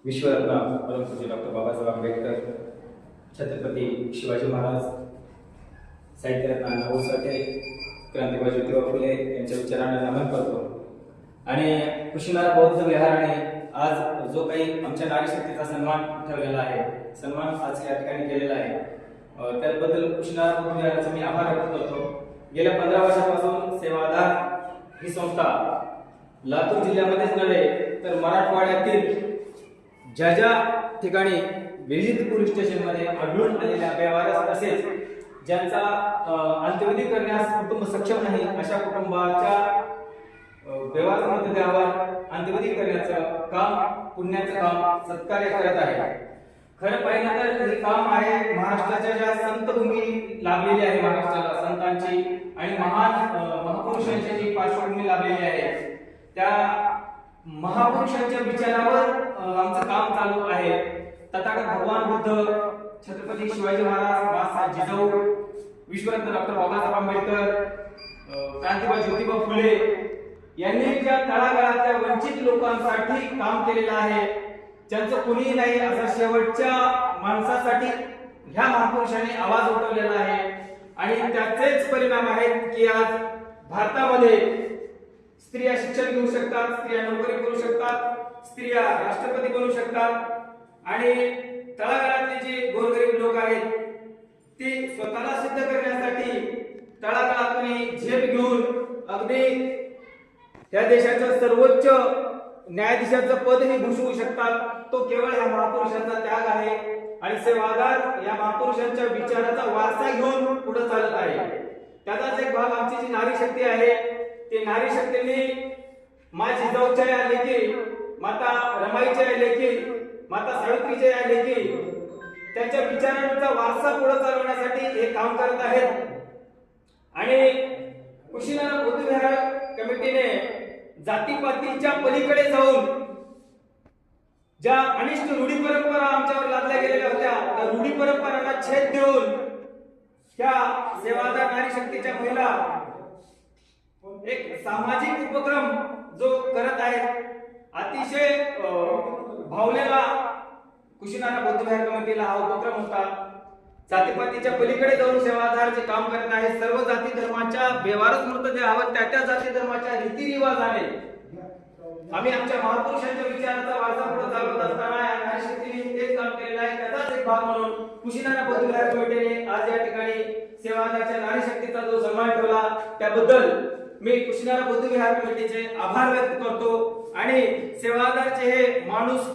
विश्वरत्न परमपूज्य डॉक्टर बाबासाहेब आंबेडकर, छत्रपती शिवाजी महाराज, साहित्यरत्न अण्णाभाऊ साठे, क्रांतिबाई ज्योतिबा फुले यांच्या विचारांना नमन करतो। आणि कुशीनारा बौद्ध विहाराने आज जो काही आमच्या नारी शक्तीचा सन्मान ठेवलेला आहे, सन्मान आज या ठिकाणी केलेला आहे, त्याबद्दल कुशीनारा बौद्ध विहाराचा मी आभार व्यक्त करतो। गेल्या 15 वर्षांपासून सेवाधार ही संस्था लातूर जिल्ह्यामध्येच नव्हे तर मराठवाड्यातील ज्या ठिकाणी विविध पोलीस स्टेशनमध्ये आढळून आलेल्या बेवारस तसेच ज्यांचा अंत्यविधी करण्यास कुटुंब सक्षम नाही अशा कुटुंबाच्या बेवारस मृतदेहावर अंत्यविधी करण्याचं काम, पुण्याचं काम सत्कार्य करत आहे। खरं पाहिलं तर हे काम आहे महाराष्ट्राच्या ज्या संतभूमी लाभलेली आहे, महाराष्ट्राला संतांची आणि महापुरुषांची जी पार्श्वभूमी लाभलेली आहे, त्या महापुरुषांच्या विचारावर आमचं काम चालू आहे। तथागत भगवान बुद्ध, छत्रपती शिवाजी महाराज, बाळासाहेब जिजाऊ, विश्वरत्न डॉक्टर बाबासाहेब आंबेडकर, क्रांतिबाई ज्योतिबा फुले यांनी ज्या तळागाळातल्या वंचित लोकांसाठी काम केलेलं आहे, ज्यांचं कुणीही नाही अशा शेवटच्या माणसासाठी ह्या महापुरुषांनी आवाज उठवलेला आहे। आणि त्याचेच परिणाम आहेत की आज भारतामध्ये स्त्रिया शिक्षण घेऊ शकतात, स्त्रिया नोकरी करू शकतात, स्त्रिया राष्ट्रपती बनू शकतात आणि तळागाळातले जे गोरगरीब लोक आहेत ते स्वतःला सिद्ध करण्यासाठी तळागाळातून झेप घेऊन अगदी या देशाचं सर्वोच्च न्यायाधीशाचं पदही भूषवू शकतात। तो केवळ या महापुरुषांचा त्याग आहे आणि सेवाधार या महापुरुषांच्या विचाराचा वारसा घेऊन पुढे चालत आहे। त्याचाच एक भाग आमची जी नारी शक्ती आहे, ते नारी शक्तीने माँ जिजाऊच्या या लेकी, माता रमाईच्या या लेकी, माता सावित्रीच्या या लेकी त्यांच्या विचारांचा वारसा पुढे चालवण्यासाठी हे काम करत आहेत। आणि कुशीनारा बौद्ध विहार कमिटीने जातीपातीच्या पलीकडे जाऊन ज्या अनिष्ट रूढी परंपरा आमच्यावर लादल्या गेलेल्या होत्या, त्या रूढी परंपरांना छेद देऊन त्या सेवाधार नारी शक्तीच्या महिला एक सामाजिक उपक्रम जो करत आहेत, अतिशय भावलेला कुशीनारा बौद्ध विहार कमिटीला हा उपक्रम होता। जातीपातीच्या पलीकडे जाऊन सेवाधार जे काम करत आहे, सर्व जाती धर्माच्या बेवारस मृतदेहावर त्या जाती धर्माच्या रीतिरिवाजाने आम्ही आमच्या महापुरुषांच्या विचाराचा वारसा पुढे चालवत असताना या नारी शक्तीने तेच काम केलेलं आहे। त्याचाच एक भाग म्हणून कुशीनारा बौद्ध विहार कमिटीने आज या ठिकाणी सेवाधारच्या नारी शक्तीचा जो सन्मान ठेवला, त्याबद्दल मी कुशीनारा बौद्ध विहार कमिटीचे आभार व्यक्त करतो। आणि सेवाधारचे हे माणूस